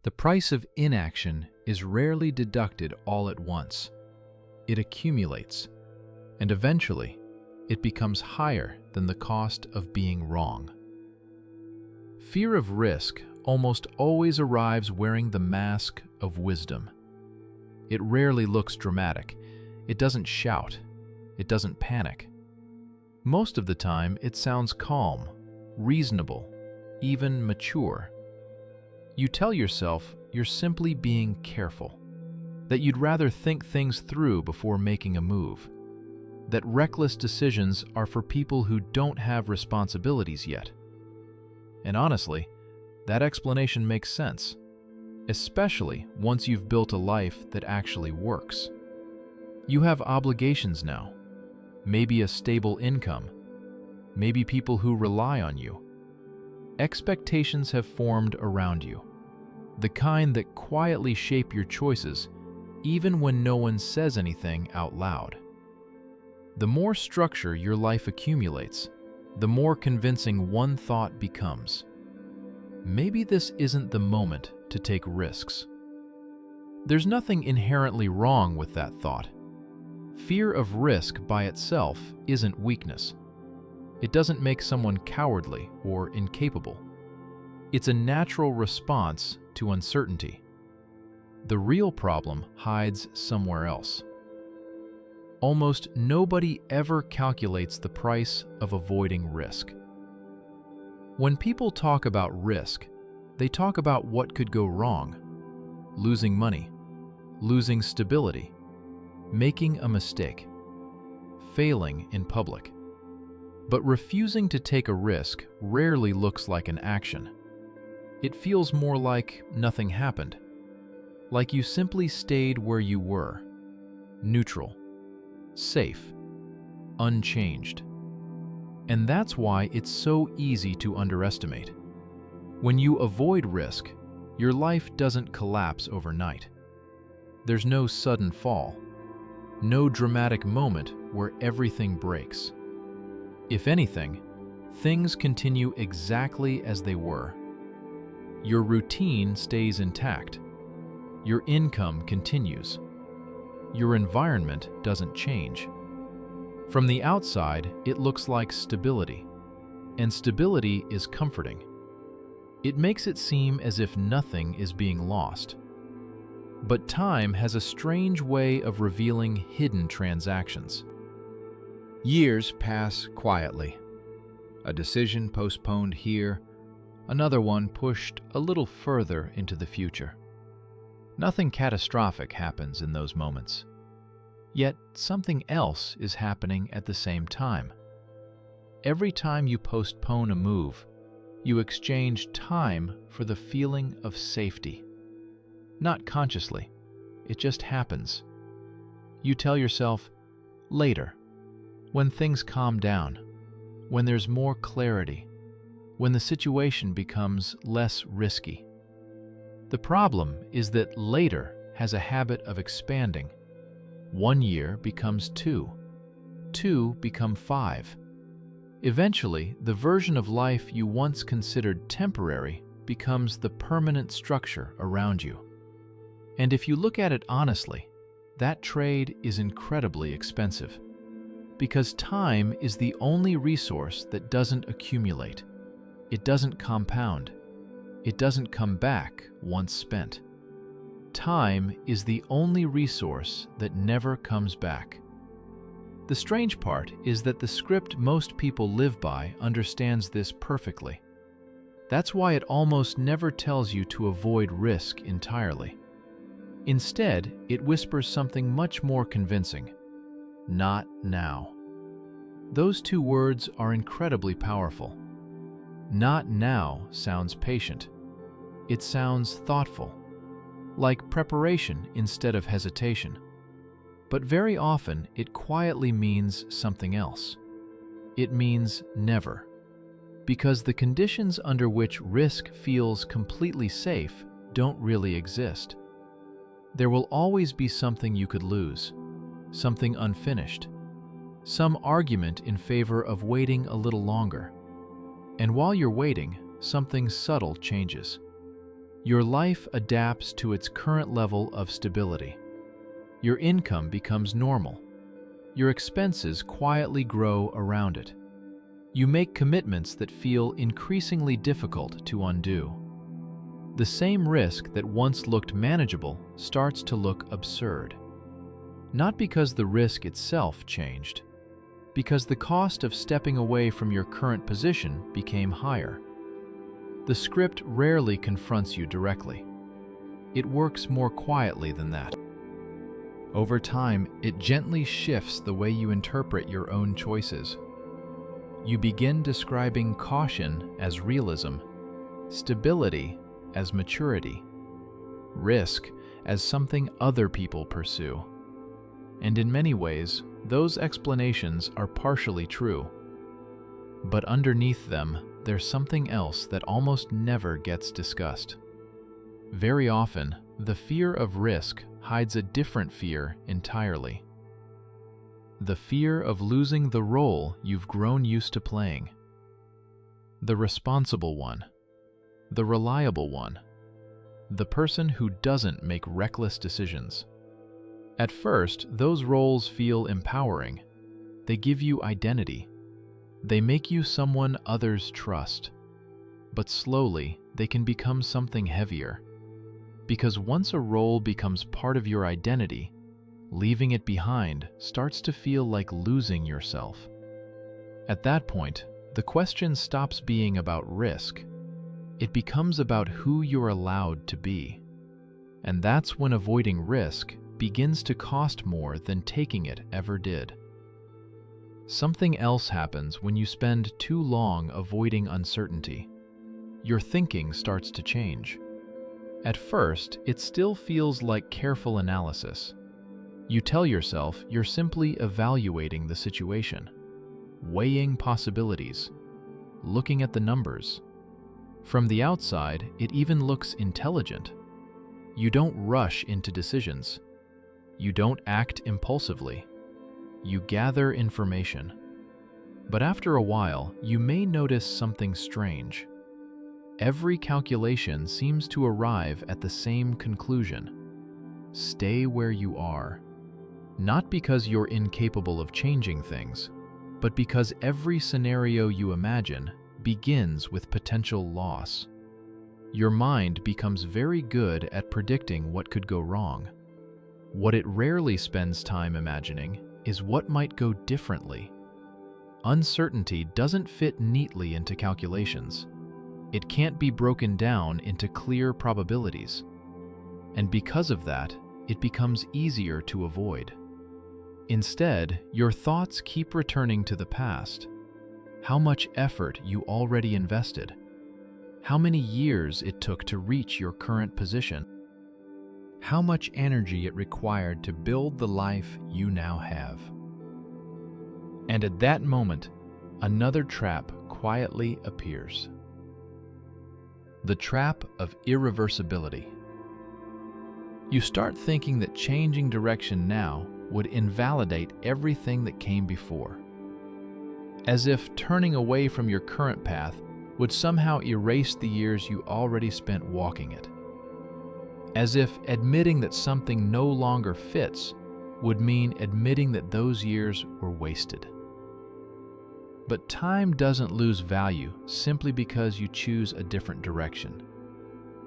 The price of inaction is rarely deducted all at once. It accumulates, and eventually, it becomes higher than the cost of being wrong. Fear of risk almost always arrives wearing the mask of wisdom. It rarely looks dramatic. It doesn't shout. It doesn't panic. Most of the time, it sounds calm, reasonable, even mature. You tell yourself you're simply being careful, that you'd rather think things through before making a move, that reckless decisions are for people who don't have responsibilities yet. And honestly, that explanation makes sense, especially once you've built a life that actually works. You have obligations now, maybe a stable income, maybe people who rely on you. Expectations have formed around you, the kind that quietly shape your choices even when no one says anything out loud. The more structure your life accumulates, the more convincing one thought becomes. Maybe this isn't the moment to take risks. There's nothing inherently wrong with that thought. Fear of risk by itself isn't weakness. It doesn't make someone cowardly or incapable. It's a natural response to uncertainty. The real problem hides somewhere else. Almost nobody ever calculates the price of avoiding risk. When people talk about risk, they talk about what could go wrong: losing money, losing stability, making a mistake, failing in public. But refusing to take a risk rarely looks like an action. It feels more like nothing happened, like you simply stayed where you were, neutral, safe, unchanged. And that's why it's so easy to underestimate. When you avoid risk, your life doesn't collapse overnight. There's no sudden fall, no dramatic moment where everything breaks. If anything, things continue exactly as they were. Your routine stays intact. Your income continues. Your environment doesn't change. From the outside, it looks like stability, and stability is comforting. It makes it seem as if nothing is being lost. But time has a strange way of revealing hidden transactions. Years pass quietly. A decision postponed here, another one pushed a little further into the future. Nothing catastrophic happens in those moments. Yet something else is happening at the same time. Every time you postpone a move, you exchange time for the feeling of safety. Not consciously, it just happens. You tell yourself, later, when things calm down, when there's more clarity, when the situation becomes less risky. The problem is that later has a habit of expanding. 1 year becomes 2, 2 become 5. Eventually, the version of life you once considered temporary becomes the permanent structure around you. And if you look at it honestly, that trade is incredibly expensive. Because time is the only resource that doesn't accumulate. It doesn't compound. It doesn't come back once spent. Time is the only resource that never comes back. The strange part is that the script most people live by understands this perfectly. That's why it almost never tells you to avoid risk entirely. Instead, it whispers something much more convincing: not now. Those two words are incredibly powerful. Not now sounds patient. It sounds thoughtful, like preparation instead of hesitation. But very often, it quietly means something else. It means never. Because the conditions under which risk feels completely safe don't really exist. There will always be something you could lose, something unfinished, some argument in favor of waiting a little longer. And while you're waiting, something subtle changes. Your life adapts to its current level of stability. Your income becomes normal. Your expenses quietly grow around it. You make commitments that feel increasingly difficult to undo. The same risk that once looked manageable starts to look absurd. Not because the risk itself changed, because the cost of stepping away from your current position became higher. The script rarely confronts you directly. It works more quietly than that. Over time, it gently shifts the way you interpret your own choices. You begin describing caution as realism, stability as maturity, risk as something other people pursue. And in many ways, those explanations are partially true. But underneath them, there's something else that almost never gets discussed. Very often, the fear of risk hides a different fear entirely. The fear of losing the role you've grown used to playing. The responsible one. The reliable one. The person who doesn't make reckless decisions. At first, those roles feel empowering. They give you identity. They make you someone others trust. But slowly, they can become something heavier. Because once a role becomes part of your identity, leaving it behind starts to feel like losing yourself. At that point, the question stops being about risk. It becomes about who you're allowed to be. And that's when avoiding risk begins to cost more than taking it ever did. Something else happens when you spend too long avoiding uncertainty. Your thinking starts to change. At first, it still feels like careful analysis. You tell yourself you're simply evaluating the situation, weighing possibilities, looking at the numbers. From the outside, it even looks intelligent. You don't rush into decisions. You don't act impulsively. You gather information. But after a while, you may notice something strange. Every calculation seems to arrive at the same conclusion. Stay where you are. Not because you're incapable of changing things, but because every scenario you imagine begins with potential loss. Your mind becomes very good at predicting what could go wrong. What it rarely spends time imagining is what might go differently. Uncertainty doesn't fit neatly into calculations. It can't be broken down into clear probabilities. And because of that, it becomes easier to avoid. Instead, your thoughts keep returning to the past. How much effort you already invested. How many years it took to reach your current position. How much energy it required to build the life you now have. And at that moment, another trap quietly appears. The trap of irreversibility. You start thinking that changing direction now would invalidate everything that came before. As if turning away from your current path would somehow erase the years you already spent walking it. As if admitting that something no longer fits would mean admitting that those years were wasted. But time doesn't lose value simply because you choose a different direction.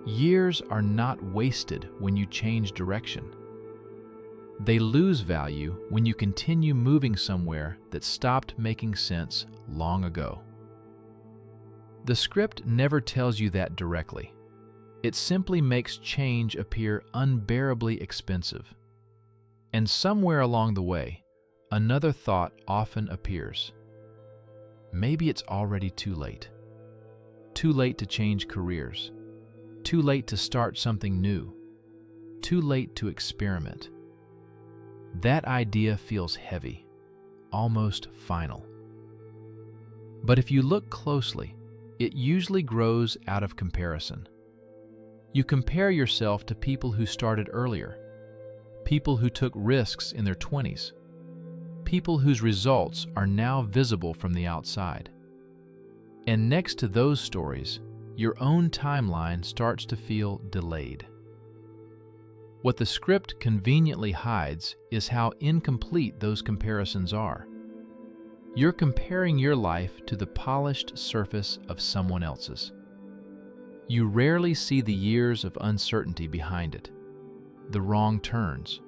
Years are not wasted when you change direction. They lose value when you continue moving somewhere that stopped making sense long ago. The script never tells you that directly. It simply makes change appear unbearably expensive. And somewhere along the way, another thought often appears. Maybe it's already too late. Too late to change careers. Too late to start something new. Too late to experiment. That idea feels heavy, almost final. But if you look closely, it usually grows out of comparison. You compare yourself to people who started earlier, people who took risks in their 20s, people whose results are now visible from the outside. And next to those stories, your own timeline starts to feel delayed. What the script conveniently hides is how incomplete those comparisons are. You're comparing your life to the polished surface of someone else's. You rarely see the years of uncertainty behind it, the wrong turns,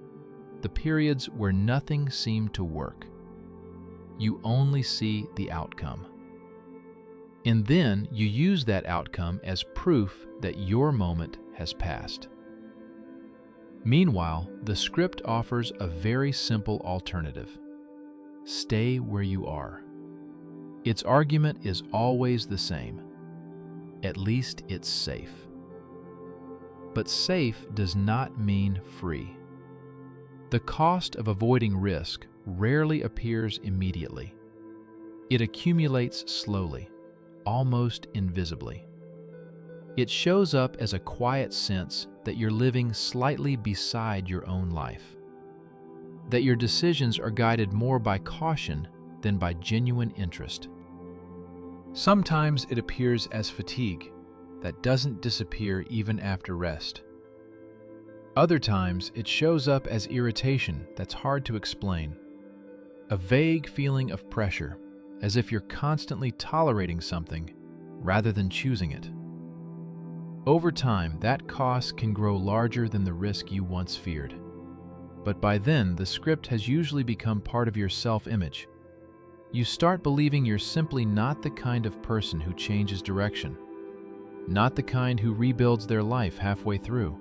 the periods where nothing seemed to work. You only see the outcome. And then you use that outcome as proof that your moment has passed. Meanwhile, the script offers a very simple alternative. Stay where you are. Its argument is always the same. At least it's safe. But safe does not mean free. The cost of avoiding risk rarely appears immediately. It accumulates slowly, almost invisibly. It shows up as a quiet sense that you're living slightly beside your own life, that your decisions are guided more by caution than by genuine interest. Sometimes it appears as fatigue that doesn't disappear even after rest. Other times it shows up as irritation that's hard to explain, a vague feeling of pressure, as if you're constantly tolerating something rather than choosing it. Over time, that cost can grow larger than the risk you once feared. But by then, the script has usually become part of your self-image. You start believing you're simply not the kind of person who changes direction, not the kind who rebuilds their life halfway through,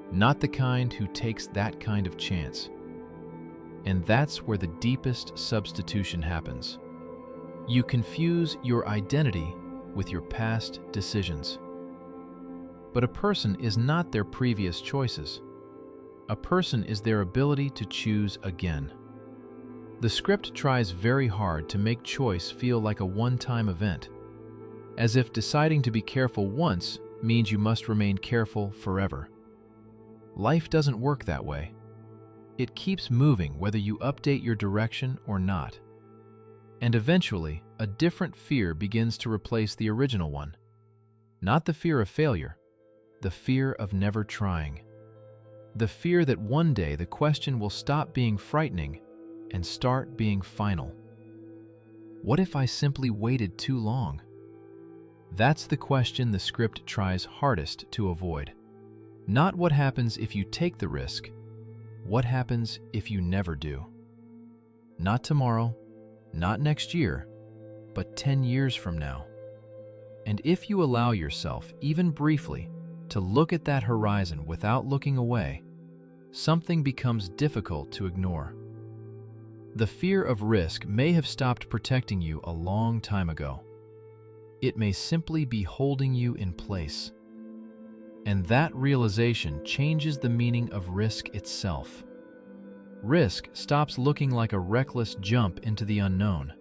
not the kind who takes that kind of chance. And that's where the deepest substitution happens. You confuse your identity with your past decisions. But a person is not their previous choices. A person is their ability to choose again. The script tries very hard to make choice feel like a one-time event, as if deciding to be careful once means you must remain careful forever. Life doesn't work that way. It keeps moving whether you update your direction or not. And eventually, a different fear begins to replace the original one. Not the fear of failure, the fear of never trying. The fear that one day the question will stop being frightening and start being final. What if I simply waited too long? That's the question the script tries hardest to avoid. Not what happens if you take the risk, what happens if you never do. Not tomorrow, not next year, but 10 years from now. And if you allow yourself, even briefly, to look at that horizon without looking away, something becomes difficult to ignore. The fear of risk may have stopped protecting you a long time ago. It may simply be holding you in place. And that realization changes the meaning of risk itself. Risk stops looking like a reckless jump into the unknown.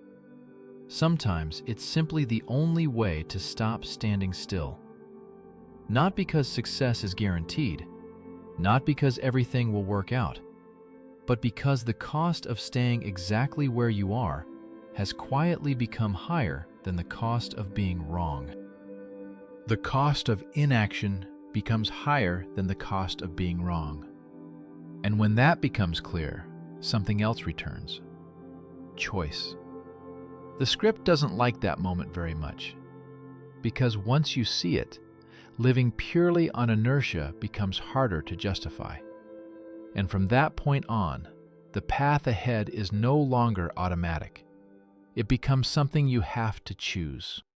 Sometimes it's simply the only way to stop standing still. Not because success is guaranteed, not because everything will work out, but because the cost of staying exactly where you are has quietly become higher than the cost of being wrong. The cost of inaction becomes higher than the cost of being wrong. And when that becomes clear, something else returns. Choice. The script doesn't like that moment very much, because once you see it, living purely on inertia becomes harder to justify. And from that point on, the path ahead is no longer automatic. It becomes something you have to choose.